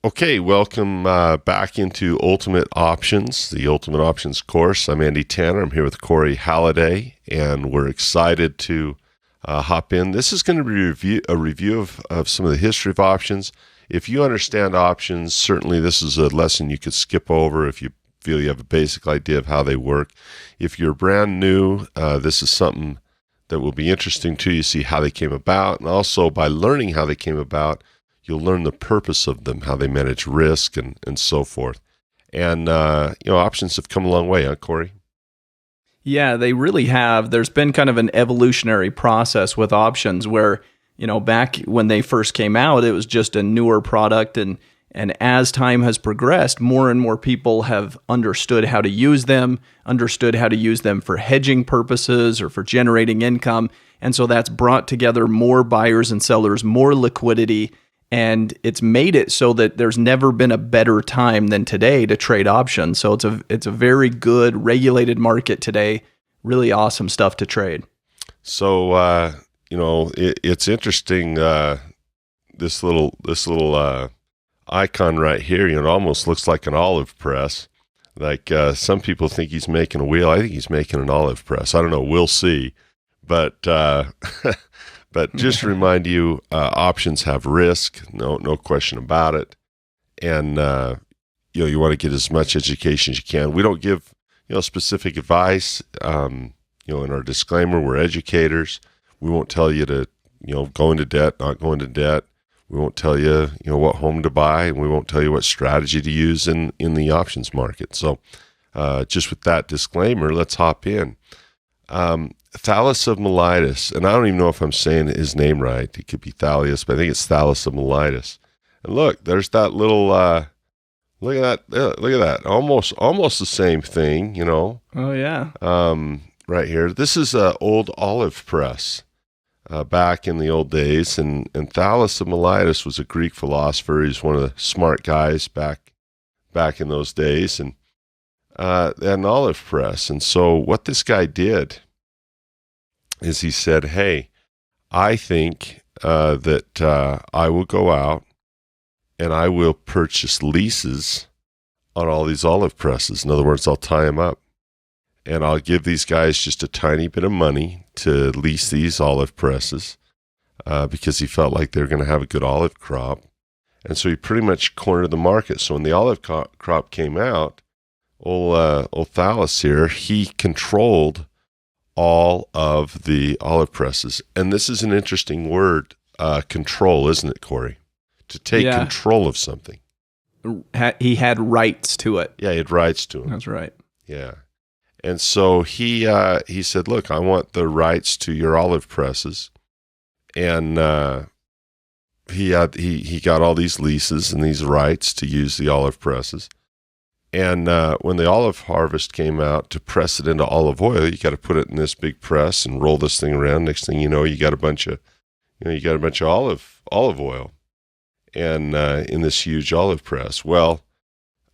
Okay, welcome back into Ultimate Options, the Ultimate Options course. I'm Andy Tanner. I'm here with Corey Halliday, and we're excited to hop in. This is going to be a review of some of the history of options. If you understand options, certainly this is a lesson you could skip over if you feel you have a basic idea of how they work. If you're brand new, this is something that will be interesting to you, see how they came about, and also by learning how they came about, you'll learn the purpose of them, how they manage risk and so forth. And, options have come a long way, huh, Corey? Yeah, they really have. There's been kind of an evolutionary process with options where, back when they first came out, it was just a newer product. And as time has progressed, more and more people have understood how to use them, understood how to use them for hedging purposes or for generating income. And so that's brought together more buyers and sellers, more liquidity. And it's made it so that there's never been a better time than today to trade options. So it's a very good regulated market today. Really awesome stuff to trade. So it's interesting. This little icon right here, it almost looks like an olive press. Like some people think he's making a wheel. I think he's making an olive press. I don't know. We'll see. But But just to remind you, options have risk, no question about it. And, you want to get as much education as you can. We don't give, specific advice. In our disclaimer, we're educators. We won't tell you to, go into debt, not go into debt. We won't tell you, what home to buy, and we won't tell you what strategy to use in the options market. So just with that disclaimer, let's hop in. Thales of Miletus, and I don't even know if I'm saying his name right. It could be Thalius, but I think it's Thales of Miletus. And look, there's that little, look at that, almost the same thing, Oh yeah. Right here. This is an old olive press, back in the old days, and Thales of Miletus was a Greek philosopher. He's one of the smart guys back in those days, and they had an olive press. And so what this guy did is he said, hey, I think that I will go out and I will purchase leases on all these olive presses. In other words, I'll tie them up and I'll give these guys just a tiny bit of money to lease these olive presses because he felt like they were going to have a good olive crop. And so he pretty much cornered the market. So when the olive crop came out, old Thales here, he controlled all of the olive presses. And this is an interesting word, control, isn't it, Corey? To take control of something. He had rights to it. Yeah, he had rights to it. That's right. Yeah. And so he said, look, I want the rights to your olive presses. And he got all these leases and these rights to use the olive presses. And when the olive harvest came out, to press it into olive oil, you got to put it in this big press and roll this thing around. Next thing you know, you got a bunch of olive oil, and in this huge olive press. Well,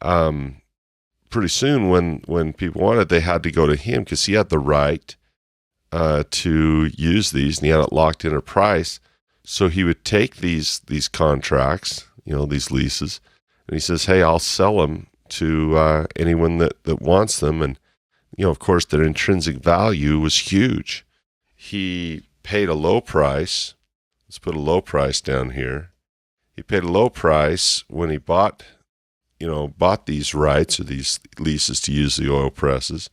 pretty soon, when people wanted, they had to go to him because he had the right to use these, and he had it locked in a price. So he would take these contracts, these leases, and he says, hey, I'll sell them to anyone that wants them. And, of course, their intrinsic value was huge. He paid a low price. Let's put a low price down here. He paid a low price when he bought these rights or these leases to use the oil presses.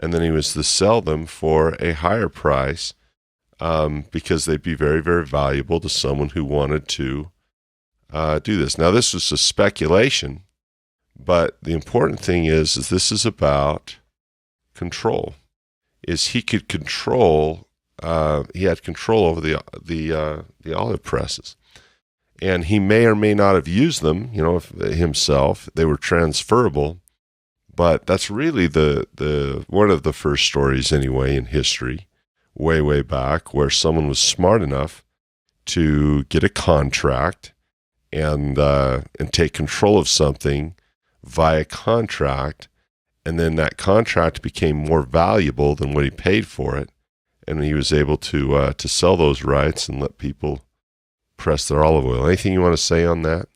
And then he was to sell them for a higher price because they'd be very, very valuable to someone who wanted to do this. Now, this was a speculation. But the important thing is this is about control. Is he could control? He had control over the olive presses, and he may or may not have used them, himself. They were transferable, but that's really the one of the first stories anyway in history, way back, where someone was smart enough to get a contract and take control of something via contract, and then that contract became more valuable than what he paid for it, and he was able to sell those rights and let people press their olive oil. Anything you want to say on that?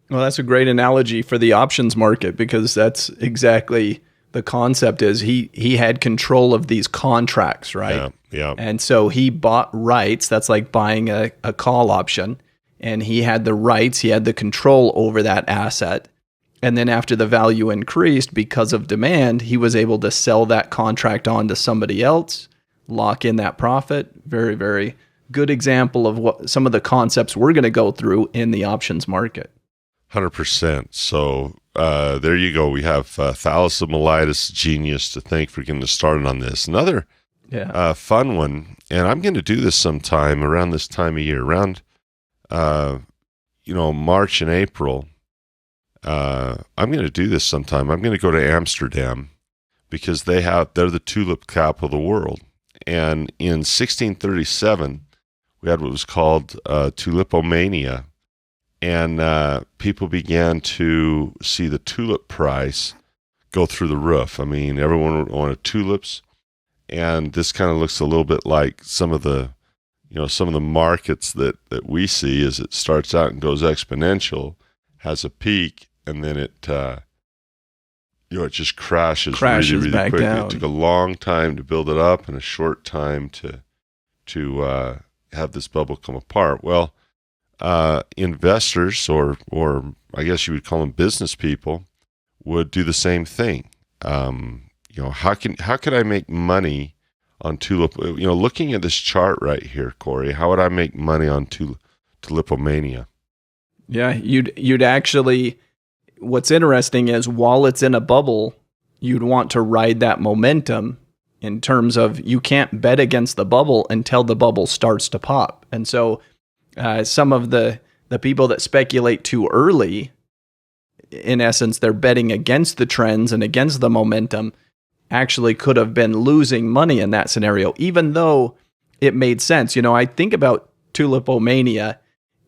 Well, that's a great analogy for the options market, because that's exactly the concept. Is he had control of these contracts, right? Yeah, yeah. And so he bought rights. That's like buying a call option. And he had the rights, he had the control over that asset. And then after the value increased because of demand, he was able to sell that contract on to somebody else, lock in that profit. Very, very good example of what some of the concepts we're going to go through in the options market. 100%. So there you go. We have Thalassomelitis Genius to thank for getting us started on this. Another fun one, and I'm going to do this sometime around this time of year, around March and April. I'm going to do this sometime. I'm going to go to Amsterdam because they're the tulip capital of the world. And in 1637, we had what was called tulipomania. And people began to see the tulip price go through the roof. I mean, everyone wanted tulips. And this kind of looks a little bit like some of the markets that we see as it starts out and goes exponential, has a peak, and then it just crashes really, really back quickly. down. It took a long time to build it up and a short time to have this bubble come apart. Well, investors, or I guess you would call them business people, would do the same thing. How could I make money on tulip? Looking at this chart right here, Corey, how would I make money on tulipomania? Yeah, you'd actually. What's interesting is while it's in a bubble, you'd want to ride that momentum. In terms of, you can't bet against the bubble until the bubble starts to pop. And so some of the people that speculate too early, in essence, they're betting against the trends and against the momentum, actually could have been losing money in that scenario, even though it made sense. I think about tulipomania,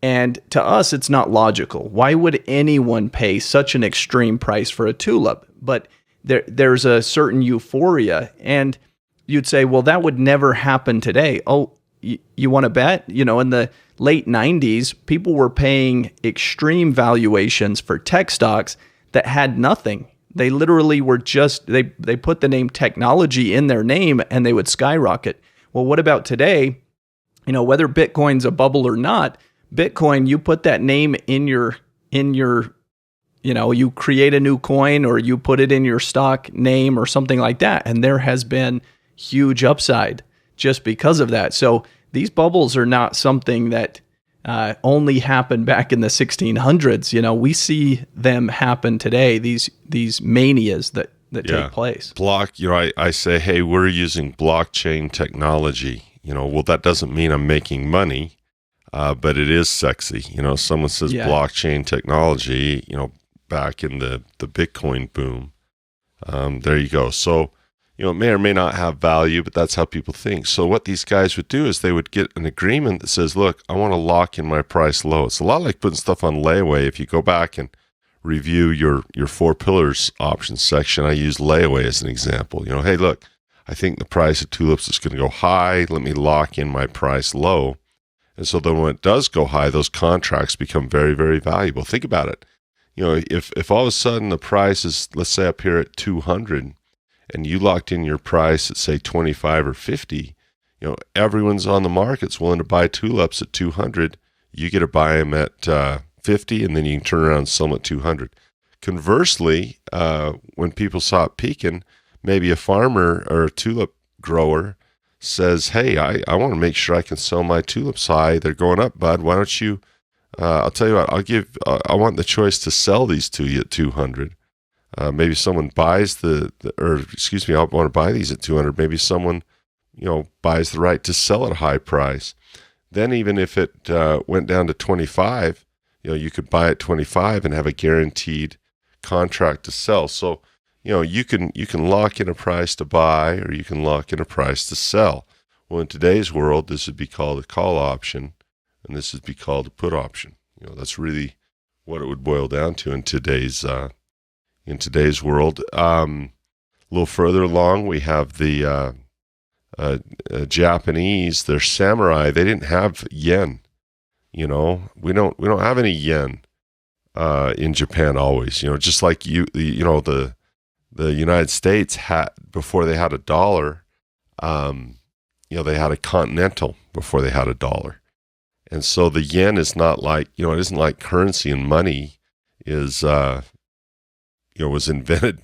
and to us, it's not logical. Why would anyone pay such an extreme price for a tulip? But there's a certain euphoria, and you'd say, well, that would never happen today. Oh, you want to bet? In the late 90s, people were paying extreme valuations for tech stocks that had nothing. They literally were just, they put the name technology in their name and they would skyrocket. Well, what about today? Whether Bitcoin's a bubble or not, Bitcoin, you put that name in your, you create a new coin or you put it in your stock name or something like that. And there has been huge upside just because of that. So these bubbles are not something that only happened back in the 1600s. We see them happen today, these manias that take place. I say, hey, we're using blockchain technology. Well, that doesn't mean I'm making money. But it is sexy. Someone says blockchain technology, back in the Bitcoin boom. There you go. So, it may or may not have value, but that's how people think. So what these guys would do is they would get an agreement that says, look, I want to lock in my price low. It's a lot like putting stuff on layaway. If you go back and review your 4 pillars options section, I use layaway as an example. Hey, look, I think the price of tulips is going to go high. Let me lock in my price low. And so then when it does go high, those contracts become very, very valuable. Think about it. If all of a sudden the price is, let's say, up here at 200, and you locked in your price at, say, 25 or 50, everyone's on the market's willing to buy tulips at 200. You get to buy them at 50, and then you can turn around and sell them at 200. Conversely, when people saw it peaking, maybe a farmer or a tulip grower says, hey, I want to make sure I can sell my tulips high. They're going up, bud. Why don't you, I'll tell you what, I want the choice to sell these to you at 200. Maybe someone buys I want to buy these at 200. Maybe someone, buys the right to sell at a high price. Then even if it went down to 25, you could buy at 25 and have a guaranteed contract to sell. So, you can lock in a price to buy, or you can lock in a price to sell. Well, in today's world, this would be called a call option, and this would be called a put option. That's really what it would boil down to in today's world. A little further along, we have the Japanese. They're samurai. They didn't have yen. We don't have any yen. in Japan always. Just like the United States had before they had a dollar. They had a continental before they had a dollar. And so the yen is not like, it isn't like currency and money is, was invented,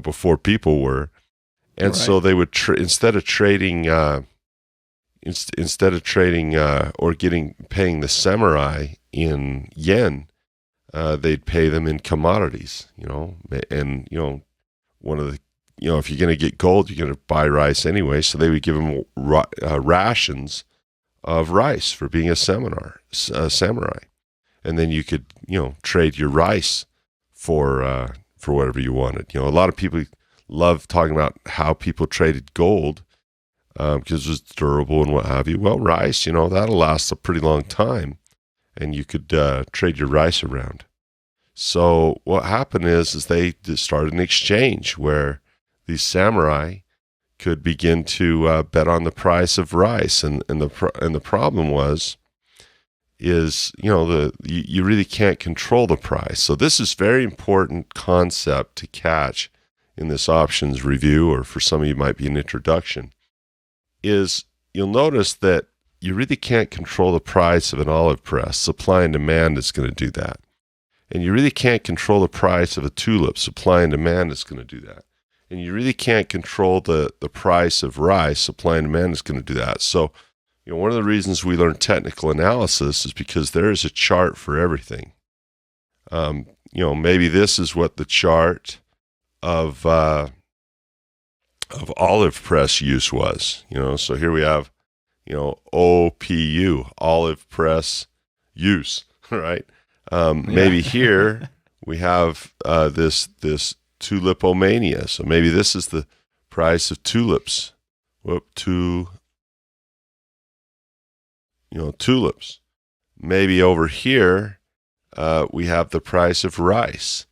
before people were. And Right. so they would, instead of trading or paying the samurai in yen, they'd pay them in commodities, and, one of the, if you're going to get gold, you're going to buy rice anyway. So they would give them rations of rice for being a samurai. And then you could, trade your rice for whatever you wanted. A lot of people love talking about how people traded gold because it was durable and what have you. Well, rice, that'll last a pretty long time, and you could trade your rice around. So what happened is they started an exchange where these samurai could begin to bet on the price of rice, and the problem is you really can't control the price. So this is very important concept to catch in this options review, or for some of you might be an introduction. Is you'll notice that you really can't control the price of an olive press. Supply and demand is going to do that. And you really can't control the price of a tulip. Supply and demand is going to do that. And you really can't control the price of rice. Supply and demand is going to do that. So, one of the reasons we learn technical analysis is because there is a chart for everything. Maybe this is what the chart of olive press use was. So here we have, OPU, olive press use, right? Maybe here we have this tulipomania. So maybe this is the price of tulips. Tulips. Maybe over here we have the price of rice.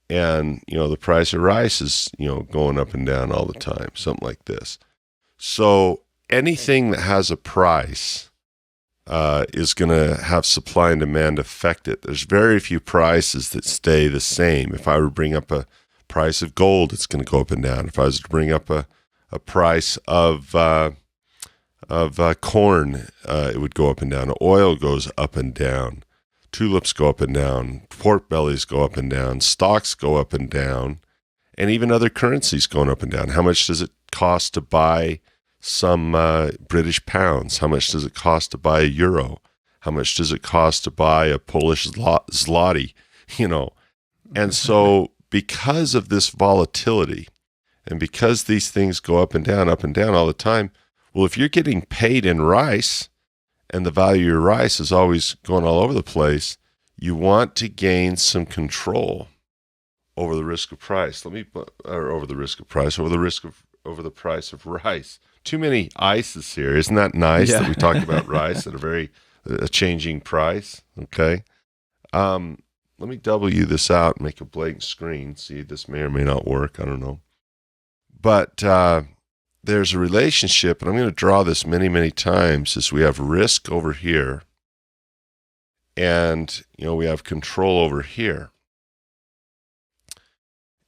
And, the price of rice is, going up and down all the time, something like this. So anything that has a price is going to have supply and demand affect it. There's very few prices that stay the same. If I were to bring up a price of gold, it's going to go up and down. If I was to bring up a price of corn, it would go up and down. Oil goes up and down. Tulips go up and down. Pork bellies go up and down. Stocks go up and down. And even other currencies going up and down. How much does it cost to buy some British pounds? How much does it cost to buy a euro? How much does it cost to buy a Polish zloty? And so because of this volatility, and because these things go up and down all the time, well, if you're getting paid in rice and the value of your rice is always going all over the place, you want to gain some control over the risk of price. Over the price of rice. Too many ices here. Isn't that nice that we talk about rice at a changing price? Okay. Let me W this out and make a blank screen. See, this may or may not work. I don't know. But there's a relationship, and I'm going to draw this many, many times, as we have risk over here, and we have control over here.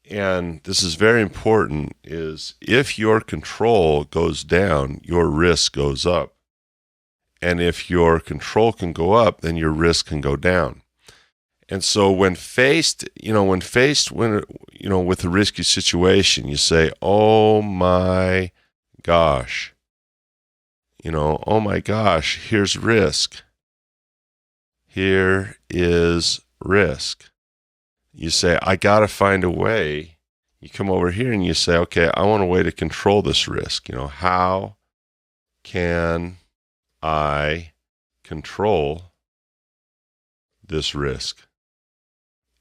And this is very important, is if your control goes down, your risk goes up. And if your control can go up, then your risk can go down. And so when faced with a risky situation, you say, oh my gosh, oh my gosh, here's risk. Here is risk. You say, I got to find a way. You come over here and you say, okay, I want a way to control this risk. How can I control this risk?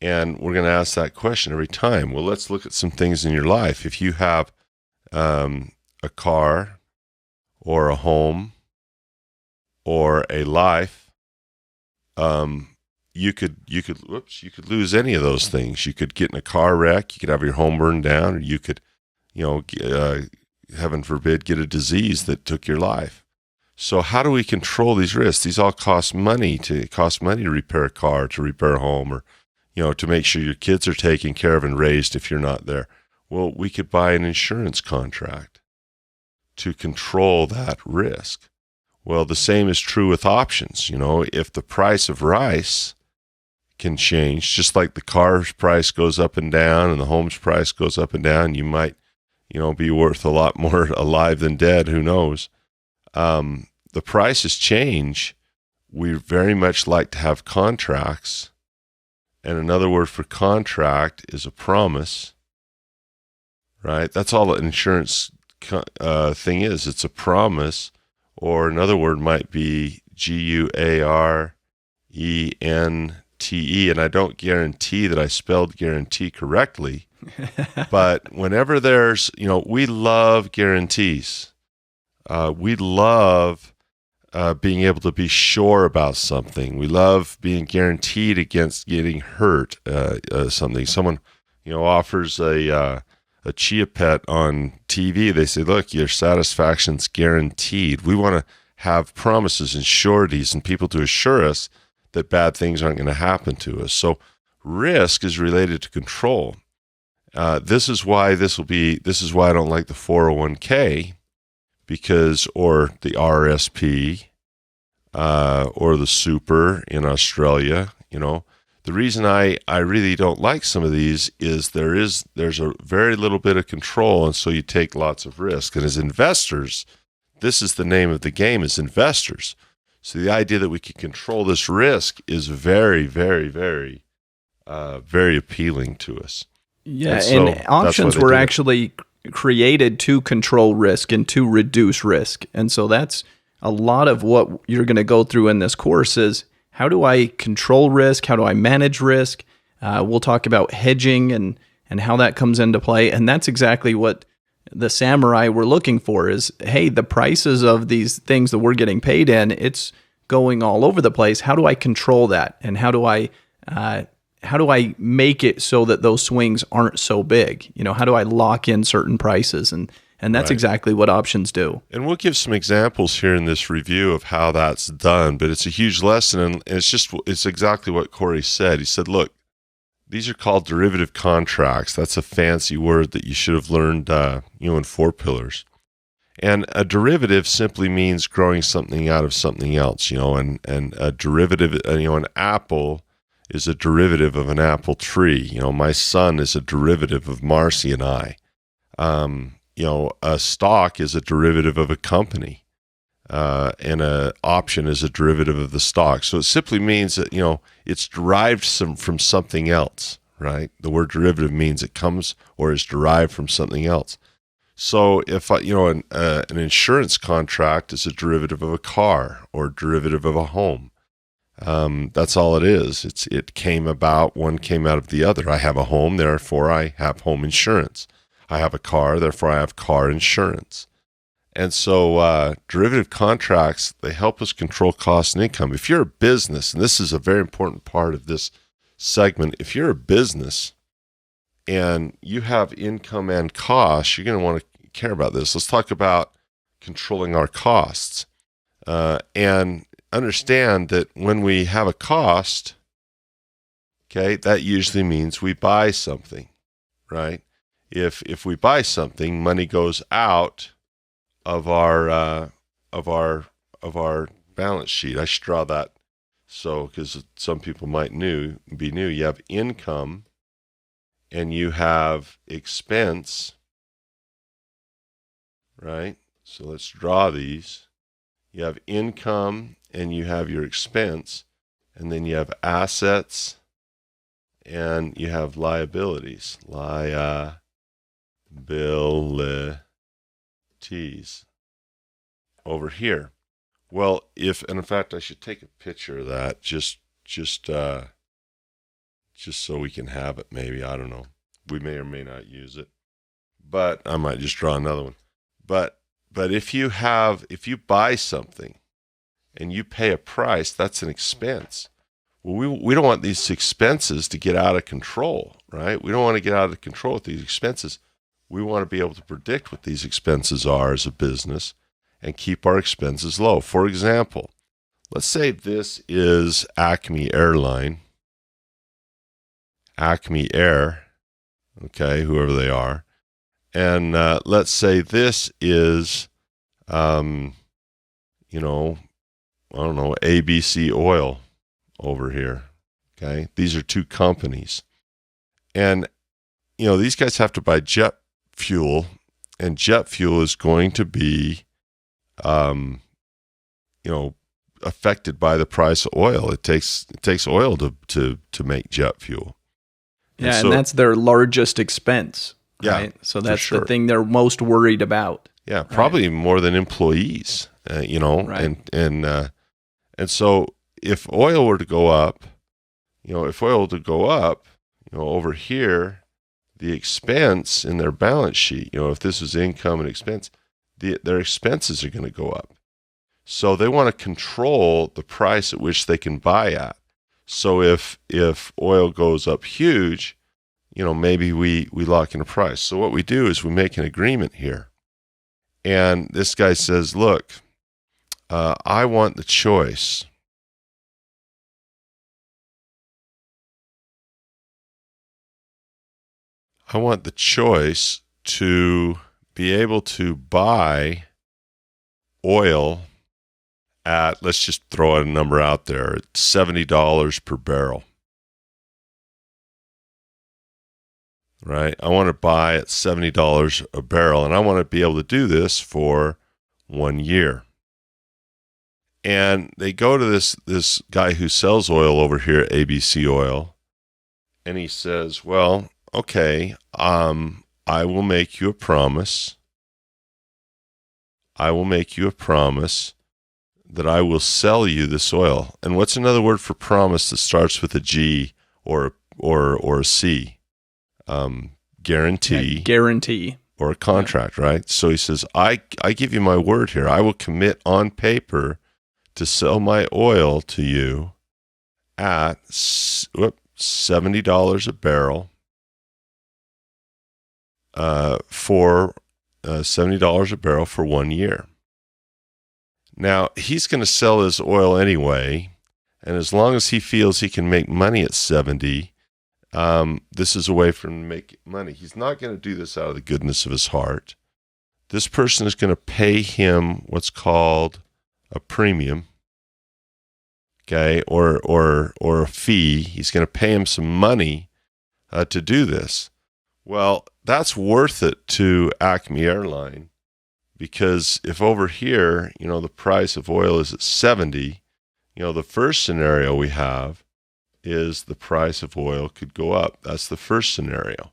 And we're going to ask that question every time. Well, let's look at some things in your life. If you have a car or a home or a life, you could lose any of those things. You could get in a car wreck. You could have your home burned down, or you could, heaven forbid, get a disease that took your life. So how do we control these risks? These all cost money to repair a car, to repair a home, or to make sure your kids are taken care of and raised if you're not there. Well, we could buy an insurance contract to control that risk. Well, the same is true with options. If the price of rice can change, just like the car's price goes up and down and the home's price goes up and down, you might, be worth a lot more alive than dead. Who knows? The prices change. We very much like to have contracts. And another word for contract is a promise, right? That's all an insurance thing is. It's a promise. Or another word might be Guarente. And I don't guarantee that I spelled guarantee correctly. But whenever there's, we love guarantees. We love being able to be sure about something. We love being guaranteed against getting hurt. Something. Someone, offers a Chia Pet on TV. They say, look, your satisfaction's guaranteed. We want to have promises and sureties and people to assure us that bad things aren't going to happen to us. So risk is related to control. This is why I don't like the 401k, or the RSP, or the super in Australia. The reason I really don't like some of these is there's a very little bit of control, and so you take lots of risk. And as investors, this is the name of the game, as investors. So the idea that we can control this risk is very, very, very, very appealing to us. Yeah, and options were actually created to control risk and to reduce risk. And so that's a lot of what you're going to go through in this course is, how do I control risk? How do I manage risk? We'll talk about hedging and how that comes into play. And that's exactly what the samurai were looking for is, hey, the prices of these things that we're getting paid in, it's going all over the place. How do I control that? And how do I make it so that those swings aren't so big? How do I lock in certain prices? And that's right. Exactly what options do. And we'll give some examples here in this review of how that's done, but it's a huge lesson. And it's exactly what Corey said. He said, look, these are called derivative contracts. That's a fancy word that you should have learned, in 4 pillars. And a derivative simply means growing something out of something else, and a derivative, an apple is a derivative of an apple tree. My son is a derivative of Marcy and I. A stock is a derivative of a company, and an option is a derivative of the stock. So it simply means that, it's derived from something else, right? The word derivative means it comes or is derived from something else. So if an insurance contract is a derivative of a car or derivative of a home, that's all it is. It came about, one came out of the other. I have a home, therefore I have home insurance. I have a car, therefore I have car insurance. And so derivative contracts, they help us control cost and income. If you're a business, and this is a very important part of this segment, if you're a business and you have income and costs, you're going to want to care about this. Let's talk about controlling our costs. And understand that when we have a cost, okay, that usually means we buy something, right? If we buy something, money goes out of our balance sheet. I should draw that so because some people might be new. You have income and you have expense, right? So let's draw these. You have income and you have your expense, and then you have assets and you have liabilities. Liabilities over here. Well, and in fact, I should take a picture of that just so we can have it. Maybe, I don't know. We may or may not use it, but I might just draw another one. But if you buy something and you pay a price, that's an expense. Well, we don't want these expenses to get out of control, right? We don't want to get out of control with these expenses. We want to be able to predict what these expenses are as a business and keep our expenses low. For example, let's say this is Acme Airline, Acme Air, okay, whoever they are. And let's say this is, ABC Oil over here. Okay. These are two companies. And, these guys have to buy jet fuel, and jet fuel is going to be, affected by the price of oil. It takes oil to make jet fuel. Yeah, and that's their largest expense. Right? Yeah. So that's the thing they're most worried about. Yeah, probably more than employees, Right. and so if oil were to go up, over here, the expense in their balance sheet, if this was income and expense, their expenses are going to go up. So they want to control the price at which they can buy at. So if oil goes up huge, maybe we lock in a price. So what we do is we make an agreement here. And this guy says, look, I want the choice. I want the choice to be able to buy oil at, let's just throw a number out there, at $70 per barrel. Right? I want to buy at $70 a barrel, and I want to be able to do this for 1 year. And they go to this guy who sells oil over here at ABC Oil, and he says, well, okay, I will make you a promise. I will make you a promise that I will sell you this oil. And what's another word for promise that starts with a G or a C? Guarantee. Yeah, guarantee. Or a contract, right? So he says, I give you my word here. I will commit on paper to sell my oil to you at $70 a barrel for $70 a barrel for 1 year. Now, he's going to sell his oil anyway, and as long as he feels he can make money at 70, this is a way for him to make money. He's not going to do this out of the goodness of his heart. This person is going to pay him what's called a premium, okay, or a fee. He's going to pay him some money to do this. Well, that's worth it to Acme Airline, because if over here, the price of oil is at 70, the first scenario we have is the price of oil could go up. That's the first scenario.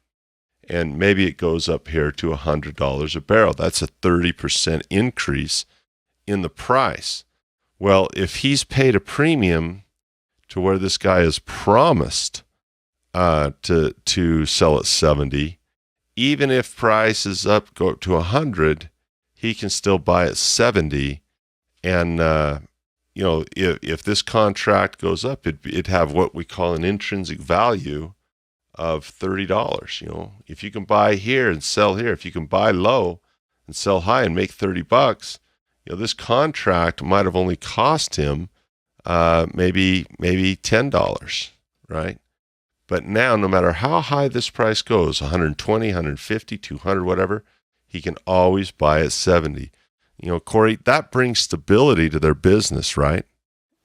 And maybe it goes up here to $100 a barrel. That's a 30% increase in the price. Well, if he's paid a premium to where this guy is promised to sell at 70, even if price is go to 100, he can still buy at 70. And if this contract goes up, it'd have what we call an intrinsic value of $30. If you can buy here and sell here, if you can buy low and sell high and make $30, this contract might have only cost him maybe $10, right? But now, no matter how high this price goes, 120, 150, 200, whatever, he can always buy at 70. Corey, that brings stability to their business, right?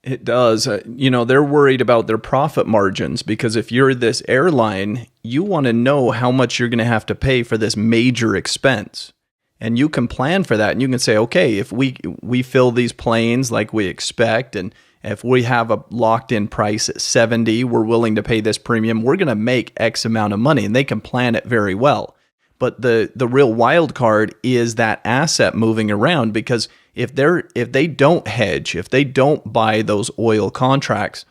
It does. They're worried about their profit margins, because if you're this airline, you want to know how much you're going to have to pay for this major expense. And you can plan for that, and you can say, okay, if we fill these planes like we expect, and if we have a locked-in price at 70, we're willing to pay this premium, we're going to make X amount of money, and they can plan it very well. But the real wild card is that asset moving around, because if they don't hedge, if they don't buy those oil contracts,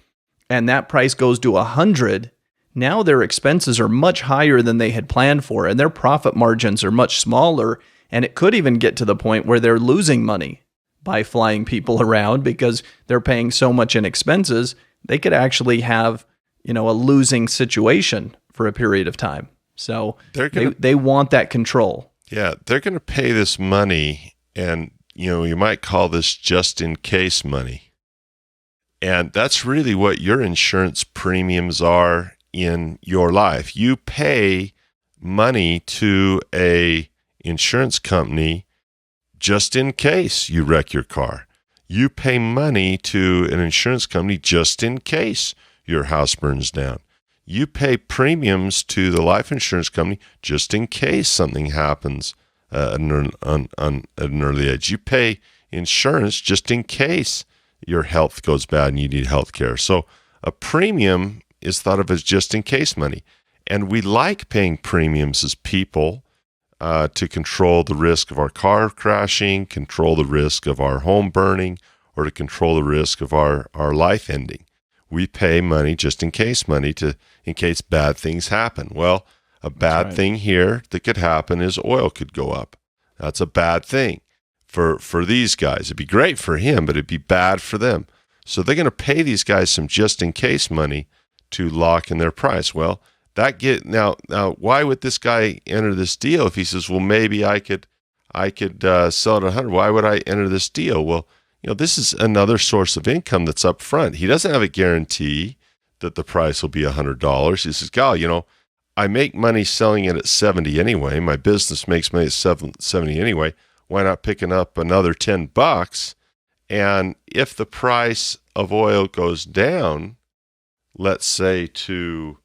and that price goes to 100, now their expenses are much higher than they had planned for, and their profit margins are much smaller, and it could even get to the point where they're losing money by flying people around because they're paying so much in expenses. They could actually have, a losing situation for a period of time. So they want that control. Yeah, they're going to pay this money, and you might call this just in case money. And that's really what your insurance premiums are in your life. You pay money to a insurance company just in case you wreck your car. You pay money to an insurance company just in case your house burns down. You pay premiums to the life insurance company just in case something happens at an early age. You pay insurance just in case your health goes bad and you need health care. So a premium is thought of as just in case money. And we like paying premiums as people to control the risk of our car crashing, control the risk of our home burning, or to control the risk of our life ending. We pay money just in case money in case bad things happen. Well, a bad thing here that could happen is oil could go up. That's a bad thing for these guys. It'd be great for him, but it'd be bad for them. So they're going to pay these guys some just in case money to lock in their price. Well, now why would this guy enter this deal if he says, well, maybe I could sell it at 100? Why would I enter this deal? Well, this is another source of income that's up front. He doesn't have a guarantee that the price will be $100. He says, I make money selling it at 70 anyway. My business makes money at 70 anyway. Why not picking up another $10? And if the price of oil goes down, let's say to,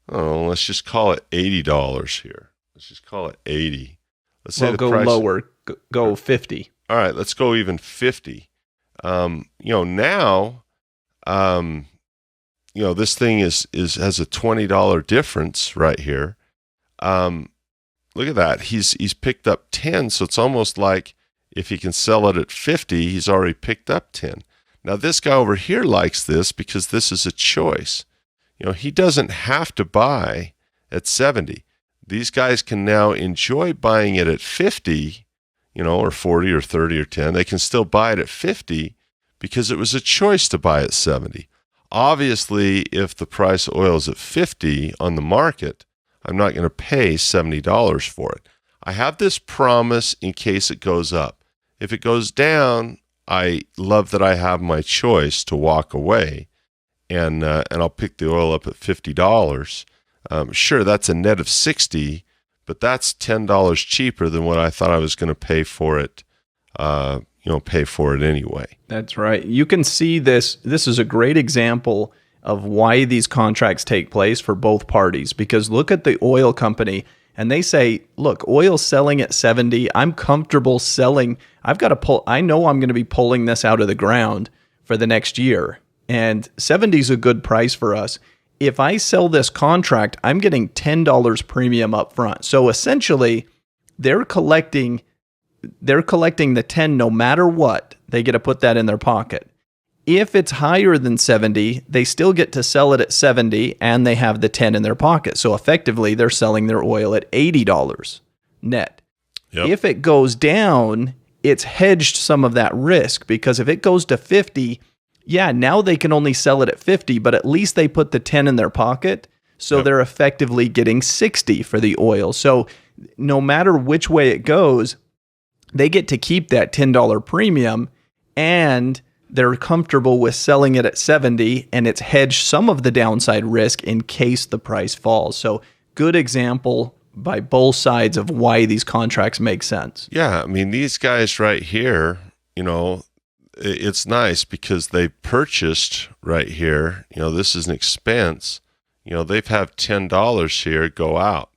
let's just call it $80 here. Let's just call it 80. Let's say go lower, go 50. All right, let's go even 50. Now, this thing has a $20 difference right here. Look at that. He's picked up 10, so it's almost like if he can sell it at 50, he's already picked up 10. Now, this guy over here likes this because this is a choice. He doesn't have to buy at 70. These guys can now enjoy buying it at 50, or 40 or 30 or 10. They can still buy it at 50 because it was a choice to buy at 70. Obviously, if the price of oil is at 50 on the market, I'm not going to pay $70 for it. I have this promise in case it goes up. If it goes down, I love that I have my choice to walk away, and I'll pick the oil up at $50. Sure, that's a net of 60, but that's $10 cheaper than what I thought I was going to pay for it. Pay for it anyway. That's right. You can see this. This is a great example of why these contracts take place for both parties. Because look at the oil company, and they say, "Look, oil's selling at 70. I'm comfortable selling. I've got to pull. I know I'm going to be pulling this out of the ground for the next year, and 70 is a good price for us. If I sell this contract, I'm getting $10 premium up front. So essentially, they're collecting the 10 no matter what. They get to put that in their pocket. If it's higher than 70, they still get to sell it at 70 and they have the 10 in their pocket. So effectively, they're selling their oil at $80 net. Yep. If it goes down, it's hedged some of that risk, because if it goes to 50, now they can only sell it at 50, but at least they put the 10 in their pocket. So they're effectively getting 60 for the oil. So no matter which way it goes, they get to keep that $10 premium, and they're comfortable with selling it at 70, and it's hedged some of the downside risk in case the price falls. So good example by both sides of why these contracts make sense. Yeah, I mean, these guys right here, it's nice because they purchased right here. This is an expense. They've have $10 here go out.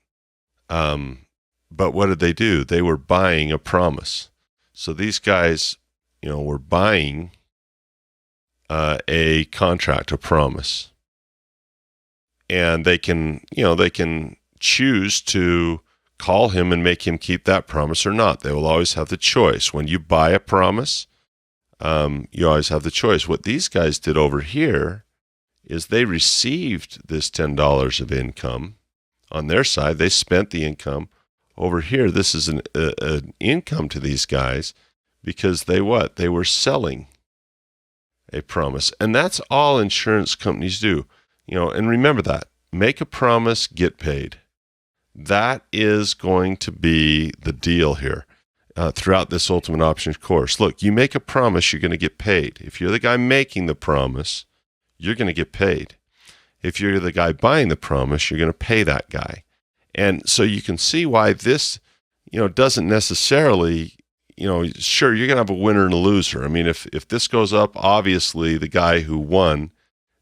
But what did they do? They were buying a promise. So these guys, were buying a contract, a promise. And they can choose to call him and make him keep that promise or not. They will always have the choice. When you buy a promise, you always have the choice. What these guys did over here is they received this $10 of income on their side. They spent the income. Over here, this is an income to these guys because they were selling a promise. And that's all insurance companies do. And remember that. Make a promise, get paid. That is going to be the deal here throughout this Ultimate Options course. Look, you make a promise, you're going to get paid. If you're the guy making the promise, you're going to get paid. If you're the guy buying the promise, you're going to pay that guy. And so you can see why this, doesn't necessarily, sure, you're going to have a winner and a loser. I mean, if this goes up, obviously the guy who won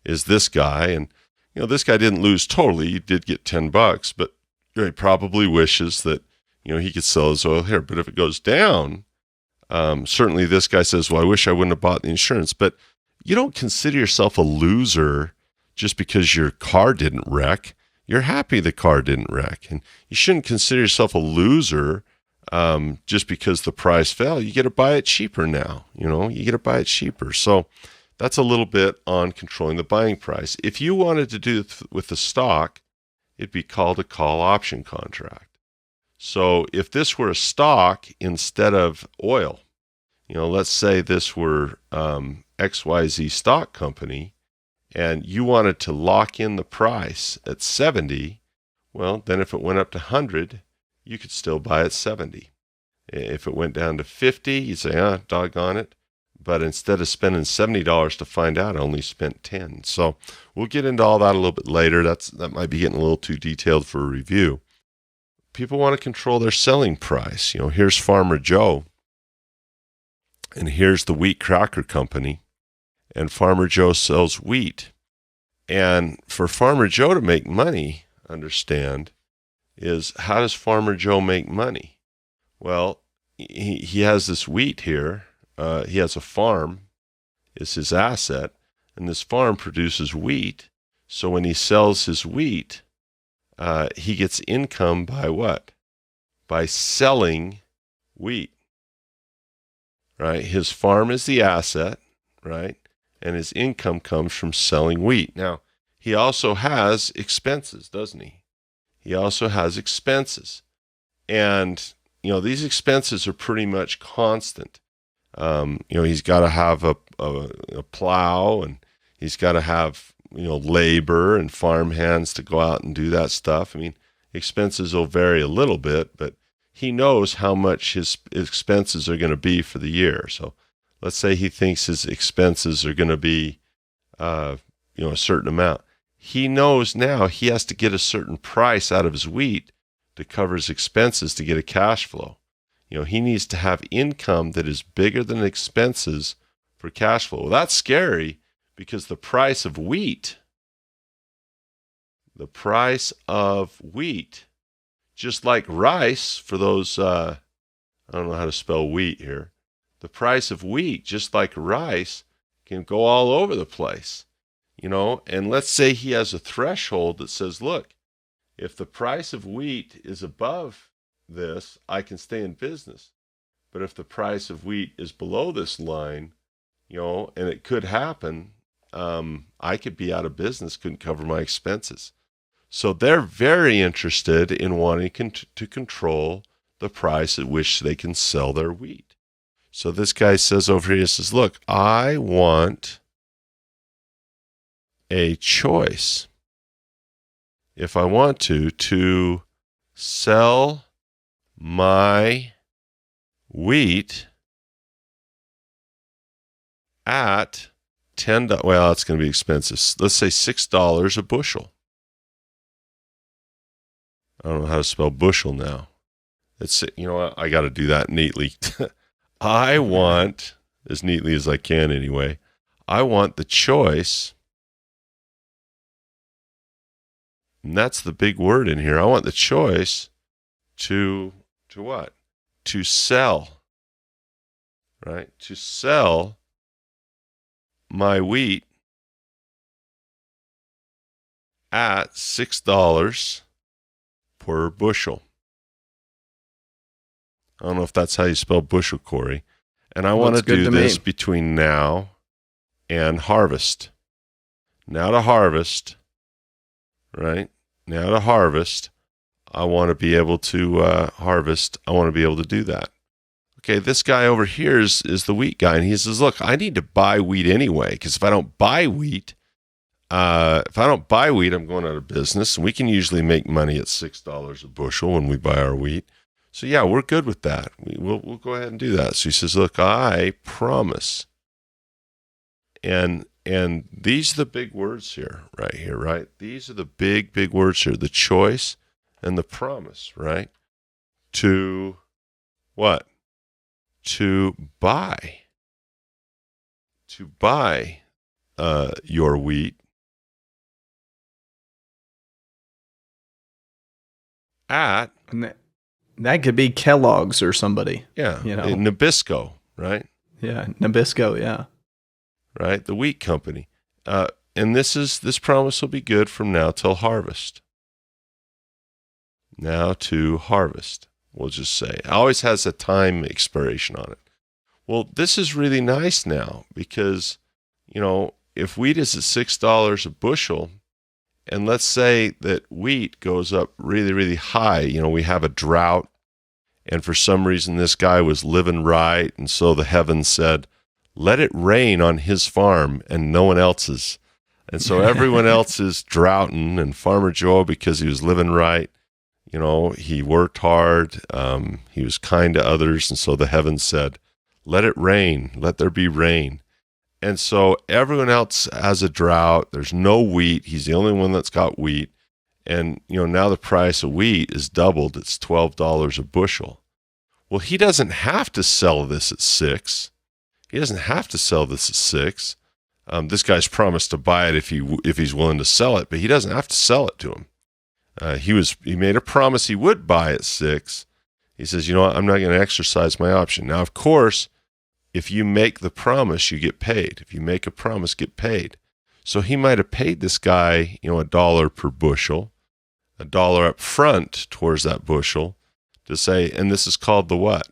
is this guy. And, this guy didn't lose totally. He did get $10, but he probably wishes that, he could sell his oil here. But if it goes down, certainly this guy says, well, I wish I wouldn't have bought the insurance. But you don't consider yourself a loser just because your car didn't wreck. You're happy the car didn't wreck. And you shouldn't consider yourself a loser just because the price fell. You get to buy it cheaper now. You get to buy it cheaper. So that's a little bit on controlling the buying price. If you wanted to do it with the stock, it'd be called a call option contract. So if this were a stock instead of oil, let's say this were XYZ stock company, and you wanted to lock in the price at 70, well, then if it went up to 100, you could still buy at 70. If it went down to 50, you'd say, doggone it. But instead of spending $70 to find out, I only spent 10. So we'll get into all that a little bit later. That might be getting a little too detailed for a review. People want to control their selling price. Here's Farmer Joe, and here's the Wheat Cracker Company, and Farmer Joe sells wheat. And for Farmer Joe to make money, understand, is how does Farmer Joe make money? Well, he has this wheat here. He has a farm, it's his asset, and this farm produces wheat. So when he sells his wheat, he gets income by what? By selling wheat, right? His farm is the asset, right? And his income comes from selling wheat. Now, he also has expenses, doesn't he? He also has expenses. And, these expenses are pretty much constant. He's got to have a plow, and he's got to have, labor and farm hands to go out and do that stuff. I mean, expenses will vary a little bit, but he knows how much his expenses are going to be for the year. So let's say he thinks his expenses are going to be, a certain amount. He knows now he has to get a certain price out of his wheat to cover his expenses to get a cash flow. He needs to have income that is bigger than expenses for cash flow. Well, that's scary because the price of wheat, just like rice, for those, I don't know how to spell wheat here, the price of wheat, just like rice, can go all over the place, and let's say he has a threshold that says, look, if the price of wheat is above this, I can stay in business. But if the price of wheat is below this line, and it could happen, I could be out of business, couldn't cover my expenses. So they're very interested in wanting to control the price at which they can sell their wheat. So this guy says over here, he says, look, I want a choice. If I want to sell my wheat at $10, well, it's going to be expensive. Let's say $6 a bushel. I don't know how to spell bushel now. It's, I got to do that neatly. I want, as neatly as I can anyway, I want the choice, and that's the big word in here. I want the choice to what? To sell, right? To sell my wheat at $6 per bushel. I don't know if that's how you spell bushel, Corey. And I want to do this between now and harvest. Now to harvest, right? Now to harvest, I want to be able to harvest. I want to be able to do that. Okay, this guy over here is the wheat guy, and he says, look, I need to buy wheat anyway, because if I don't buy wheat, I'm going out of business, and we can usually make money at $6 a bushel when we buy our wheat. So yeah, we're good with that. We'll go ahead and do that. So he says, look, I promise. And And these are the big words here, right? These are the big words here, the choice and the promise, right? To what? To buy. To buy your wheat at... And that could be Kellogg's or somebody. Yeah, you know, Nabisco, right? Yeah, Nabisco, yeah. Right, the wheat company. And this promise will be good from now till harvest. Now to harvest, we'll just say. It always has a time expiration on it. Well, this is really nice now because, if wheat is at $6 a bushel, and let's say that wheat goes up really, really high, we have a drought, and for some reason this guy was living right, and so the heavens said, let it rain on his farm and no one else's. And so everyone else is droughting, and Farmer Joe, because he was living right, he worked hard, he was kind to others, and so the heavens said, let it rain, let there be rain. And so everyone else has a drought, there's no wheat, he's the only one that's got wheat, and now the price of wheat is doubled, it's $12 a bushel. Well, he doesn't have to sell this at $6. He doesn't have to sell this at $6. This guy's promised to buy it if he's willing to sell it, but he doesn't have to sell it to him. He made a promise he would buy at $6. He says, you know what, I'm not going to exercise my option. Now, of course, if you make the promise, you get paid. If you make a promise, get paid. So he might have paid this guy, $1 per bushel, $1 up front towards that bushel to say, and this is called the what?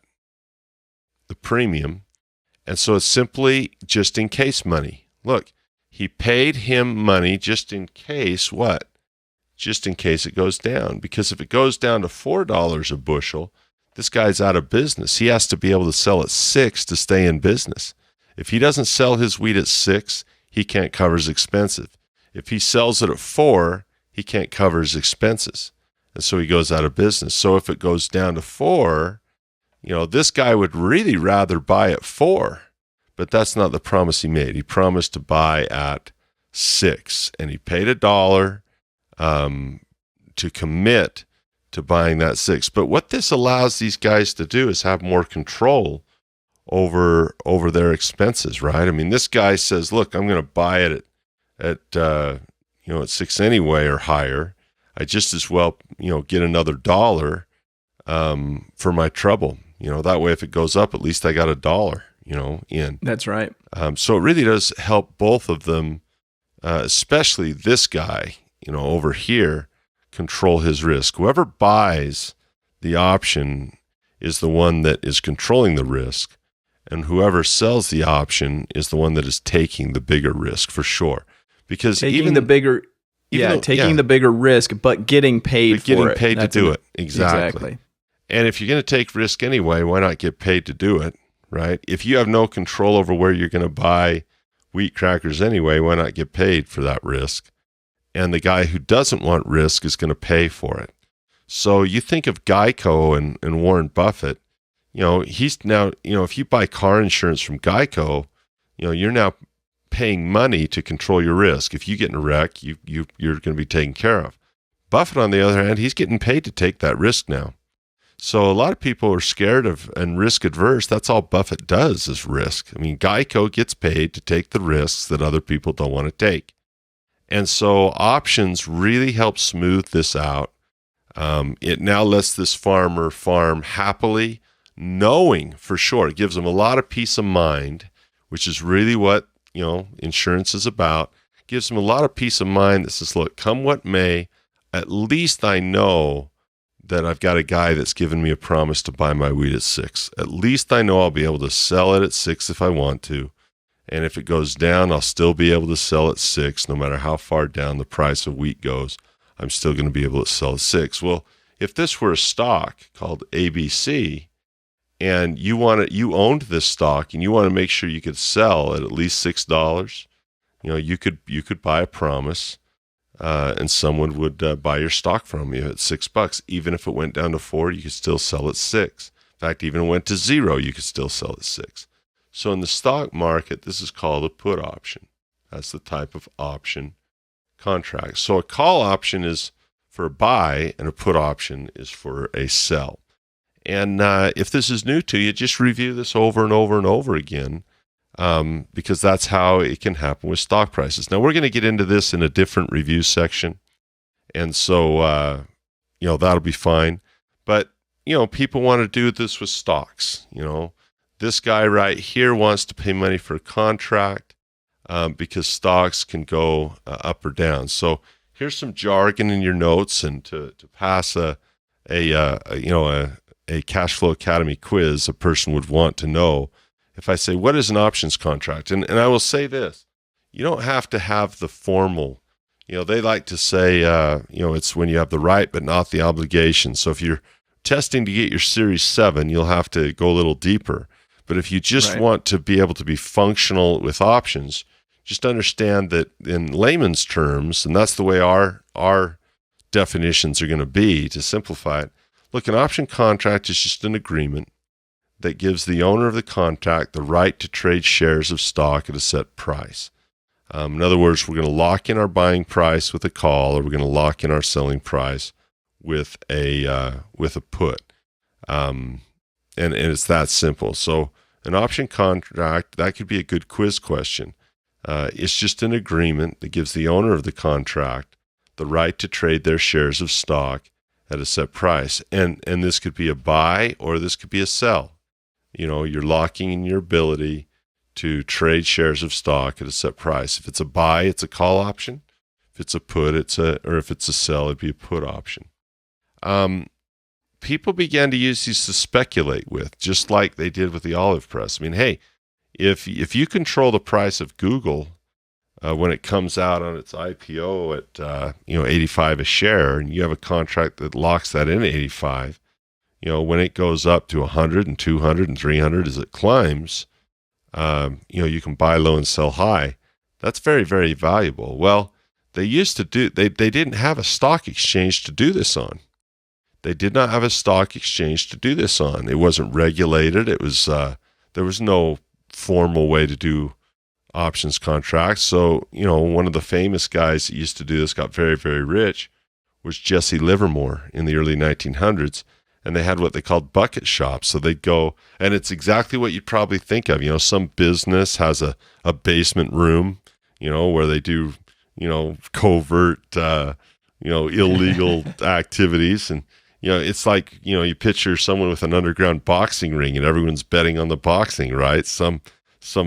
The premium. And so it's simply just in case money. Look, he paid him money just in case what? Just in case it goes down. Because if it goes down to $4 a bushel, this guy's out of business. He has to be able to sell at $6 to stay in business. If he doesn't sell his wheat at $6, he can't cover his expenses. If he sells it at $4, he can't cover his expenses. And so he goes out of business. So if it goes down to $4, this guy would really rather buy at $4, but that's not the promise he made. He promised to buy at $6, and he paid $1 to commit to buying that $6. But what this allows these guys to do is have more control over their expenses, right? I mean, this guy says, look, I'm going to buy it at $6 anyway or higher. I just as well, get another $1 for my trouble. That way if it goes up, at least I got $1, in. That's right. So it really does help both of them, especially this guy, over here, control his risk. Whoever buys the option is the one that is controlling the risk, and whoever sells the option is the one that is taking the bigger risk for sure. Because taking the bigger risk, but getting paid for it. Getting paid to do it. Exactly. And if you're going to take risk anyway, why not get paid to do it, right? If you have no control over where you're going to buy wheat crackers anyway, why not get paid for that risk? And the guy who doesn't want risk is going to pay for it. So you think of Geico and Warren Buffett, he's now, if you buy car insurance from Geico, you're now paying money to control your risk. If you get in a wreck, you're going to be taken care of. Buffett, on the other hand, he's getting paid to take that risk now. So a lot of people are scared of and risk adverse. That's all Buffett does is risk. I mean, Geico gets paid to take the risks that other people don't want to take. And so options really help smooth this out. It now lets this farmer farm happily, knowing for sure. It gives them a lot of peace of mind, which is really what insurance is about. It gives them a lot of peace of mind that says, look, come what may, at least I know that I've got a guy that's given me a promise to buy my wheat at $6. At least I know I'll be able to sell it at $6 if I want to. And if it goes down, I'll still be able to sell at $6, no matter how far down the price of wheat goes. I'm still going to be able to sell at $6. Well, if this were a stock called ABC, and you owned this stock, and you want to make sure you could sell at least $6, you could buy a promise, and someone would buy your stock from you at $6. Even if it went down to $4, you could still sell at $6. In fact, even if it went to $0, you could still sell at $6. So in the stock market, this is called a put option. as the type of option contract. So a call option is for a buy, and a put option is for a sell. And if this is new to you, just review this over and over and over again, because that's how it can happen with stock prices. Now, we're going to get into this in a different review section, and so that'll be fine. But people want to do this with stocks. This guy right here wants to pay money for a contract because stocks can go up or down. So here's some jargon in your notes, and to pass a Cash Flow Academy quiz, a person would want to know. If I say, what is an options contract? And I will say this, you don't have to have the formal, they like to say, it's when you have the right but not the obligation. So if you're testing to get your Series 7, you'll have to go a little deeper. But if you just want to be able to be functional with options, just understand that in layman's terms, and that's the way our definitions are going to be to simplify it. Look, an option contract is just an agreement that gives the owner of the contract the right to trade shares of stock at a set price. In other words, we're going to lock in our buying price with a call, or we're going to lock in our selling price with a put. And it's that simple. So an option contract, that could be a good quiz question. It's just an agreement that gives the owner of the contract the right to trade their shares of stock at a set price. And this could be a buy, or this could be a sell. You're locking in your ability to trade shares of stock at a set price. If it's a buy, it's a call option. If it's a put, if it's a sell, it'd be a put option. People began to use these to speculate with, just like they did with the olive press. I mean, hey, if you control the price of Google when it comes out on its IPO at 85 a share, and you have a contract that locks that in at 85, when it goes up to 100 and 200 and 300 as it climbs, you can buy low and sell high. That's very, very valuable. Well, they didn't have a stock exchange to do this on. They did not have a stock exchange to do this on. It wasn't regulated. It was there was no formal way to do options contracts. So, one of the famous guys that used to do this, got very, very rich, was Jesse Livermore in the early 1900s. And they had what they called bucket shops. So they'd go, and it's exactly what you'd probably think of. Some business has a basement room, where they do, covert, illegal activities. And, it's like, you picture someone with an underground boxing ring and everyone's betting on the boxing, right? Some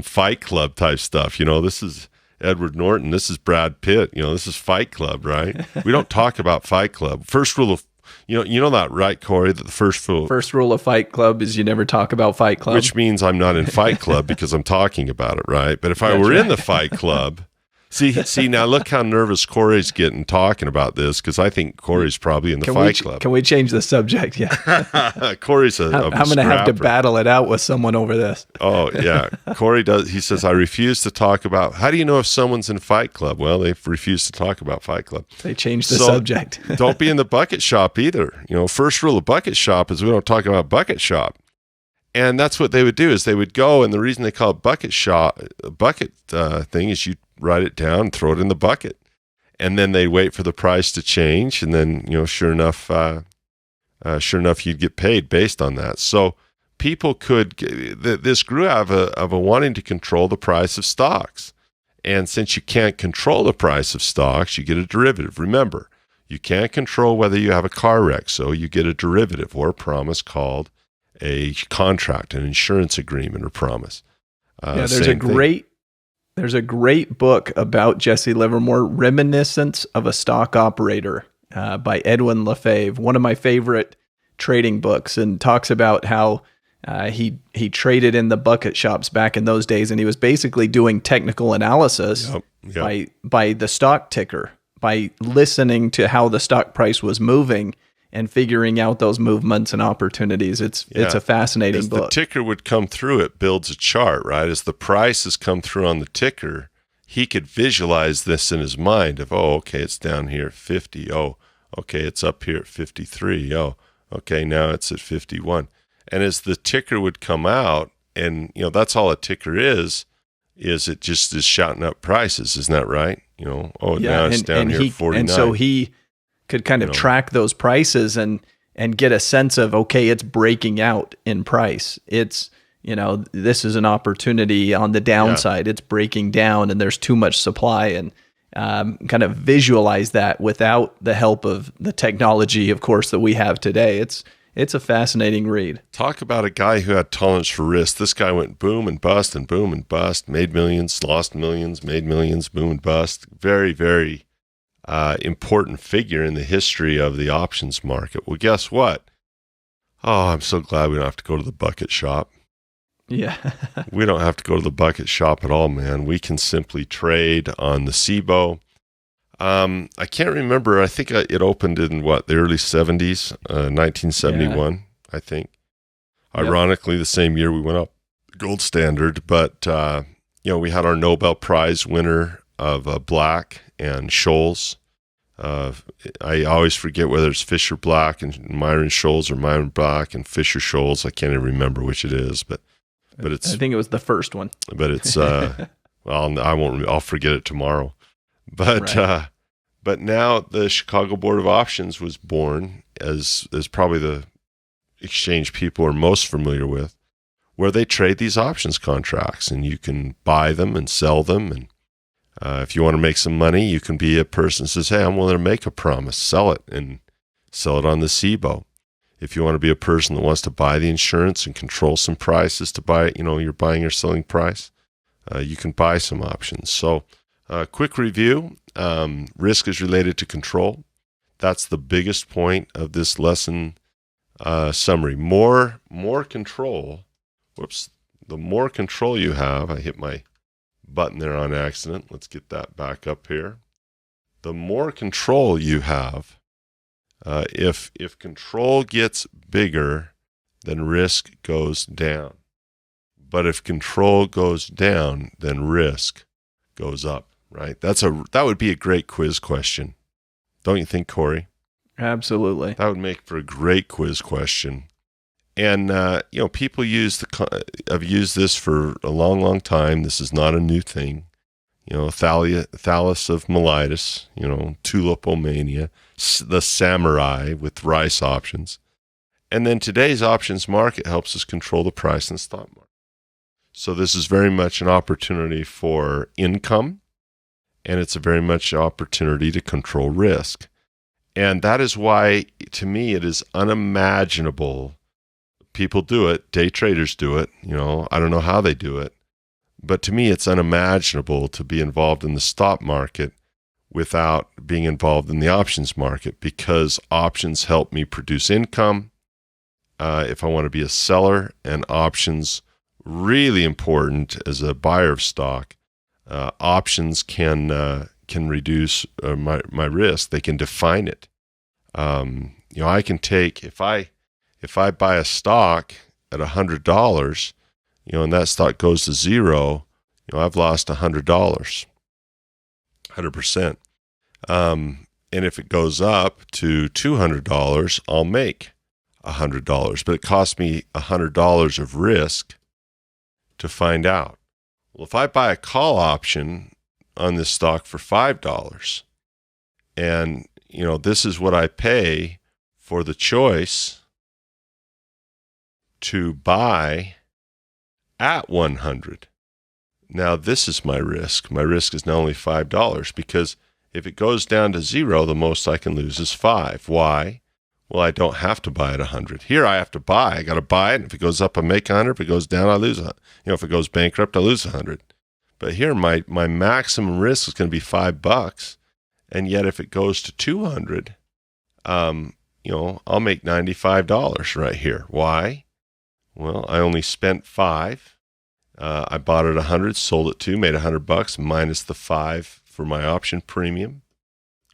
Fight Club type stuff. This is Edward Norton. This is Brad Pitt. This is Fight Club, right? We don't talk about Fight Club. First rule of You know that, right, Corey? That the first rule of Fight Club is you never talk about Fight Club. Which means I'm not in Fight Club because I'm talking about it, right? But if I were in the Fight Club, see now look how nervous Corey's getting talking about this, because I think Corey's probably in the Fight Club. Can we change the subject? Yeah. Corey's I'm going to have to battle it out with someone over this. Oh, yeah. Corey does. He says, I refuse to talk about. How do you know if someone's in Fight Club? Well, they've refused to talk about Fight Club. They changed the subject. Don't be in the bucket shop either. First rule of bucket shop is we don't talk about bucket shop. And that's what they would do, is they would go, and the reason they call it bucket shop, thing is you write it down, throw it in the bucket. And then they wait for the price to change. And then, sure enough, you'd get paid based on that. So people this grew out of a wanting to control the price of stocks. And since you can't control the price of stocks, you get a derivative. Remember, you can't control whether you have a car wreck. So you get a derivative or a promise called a contract, an insurance agreement or promise. There's a great book about Jesse Livermore, Reminiscence of a Stock Operator, by Edwin Lefebvre, one of my favorite trading books, and talks about how he traded in the bucket shops back in those days, and he was basically doing technical analysis by the stock ticker, by listening to how the stock price was moving and figuring out those movements and opportunities. It's a fascinating book. As the ticker would come through, it builds a chart, right? As the prices come through on the ticker, he could visualize this in his mind of, okay, it's down here at 50. Oh, okay, it's up here at 53. Oh, okay, now it's at 51. And as the ticker would come out, and that's all a ticker is, is it just is shouting up prices. Isn't that right? Now it's down here he, 49. and so he could kind of track those prices and get a sense of, okay, it's breaking out in price. It's, this is an opportunity on the downside. It's breaking down and there's too much supply, and kind of visualize that without the help of the technology, of course, that we have today. It's a fascinating read. Talk about a guy who had tolerance for risk. This guy went boom and bust and boom and bust, made millions, lost millions, made millions, boom and bust. Very, very important figure in the history of the options market. Well, guess what? Oh, I'm so glad we don't have to go to the bucket shop. Yeah. We don't have to go to the bucket shop at all, man. We can simply trade on the CBOE. I can't remember. I think it opened in the early 70s, 1971, I think. Yep. Ironically, the same year we went up gold standard. But, we had our Nobel Prize winner of Black and Scholes. I always forget whether it's Fisher Black and Myron Scholes or Myron Black and Fisher Scholes. I can't even remember which it is, but it's. I think it was the first one. But it's I'll forget it tomorrow. But right. But now the Chicago Board of Options was born as probably the exchange people are most familiar with, where they trade these options contracts, and you can buy them and sell them. And if you want to make some money, you can be a person who says, hey, I'm willing to make a promise, sell it, and sell it on the CBOE. If you want to be a person that wants to buy the insurance and control some prices to buy, your buying or selling price, you can buy some options. So quick review, risk is related to control. That's the biggest point of this lesson summary. More control. Whoops. The more control you have, I hit my button there on accident. Let's get that back up here. The more control you have, if control gets bigger, then risk goes down. But if control goes down, then risk goes up, right? That would be a great quiz question. Don't you think, Corey? Absolutely. That would make for a great quiz question. And, people have used this for a long, long time. This is not a new thing. Thales of Miletus, tulipomania, the samurai with rice options. And then today's options market helps us control the price in the stock market. So this is very much an opportunity for income, and it's a very much an opportunity to control risk. And that is why, to me, it is unimaginable. People do it. Day traders do it. I don't know how they do it. But to me, it's unimaginable to be involved in the stock market without being involved in the options market, because options help me produce income. If I want to be a seller, and options, really important as a buyer of stock, options can reduce my risk. They can define it. I can take, if I buy a stock at $100, and that stock goes to zero, I've lost $100, 100%. And if it goes up to $200, I'll make $100, but it costs me $100 of risk to find out. Well, if I buy a call option on this stock for $5, and this is what I pay for the choice to buy at 100. Now, this is my risk. My risk is now only $5, because if it goes down to zero, the most I can lose is $5. Why? Well, I don't have to buy at 100. Here I have to buy. I got to buy it. And if it goes up, I make 100. If it goes down, I lose 100. If it goes bankrupt, I lose 100. But here, my maximum risk is going to be $5. And yet, if it goes to 200, I'll make $95 right here. Why? Well, I only spent $5. I bought it at 100, sold it to, made $100 minus the $5 for my option premium.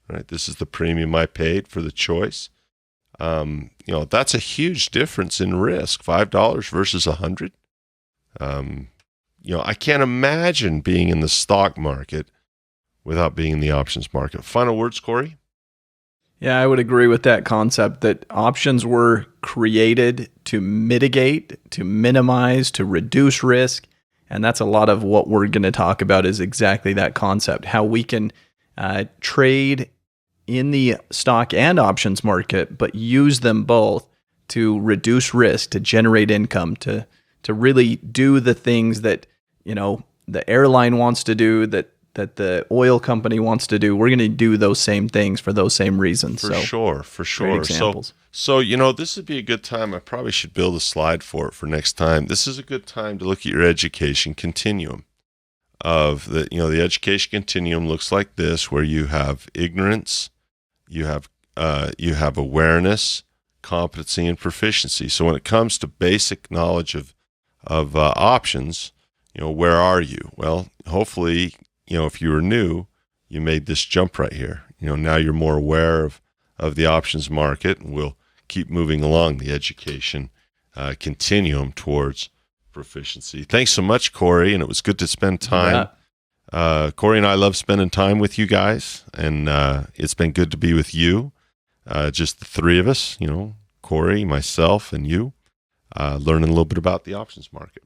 Right? This is the premium I paid for the choice. That's a huge difference in risk, $5 versus 100. I can't imagine being in the stock market without being in the options market. Final words, Corey? Yeah, I would agree with that concept that options were created to mitigate, to minimize, to reduce risk. And that's a lot of what we're going to talk about is exactly that concept, how we can trade in the stock and options market, but use them both to reduce risk, to generate income, to really do the things that, the airline wants to do, that the oil company wants to do. We're going to do those same things for those same reasons. For sure. Great examples. So, this would be a good time. I probably should build a slide for next time. This is a good time to look at your education continuum. The education continuum looks like this, where you have ignorance, you have awareness, competency, and proficiency. So when it comes to basic knowledge of options, where are you? Well, hopefully, if you were new, you made this jump right here. Now you're more aware of the options market, and we'll keep moving along the education continuum towards proficiency. Thanks so much, Corey, and it was good to spend time. Corey and I love spending time with you guys, and it's been good to be with you, just the three of us, Corey, myself, and you, learning a little bit about the options market.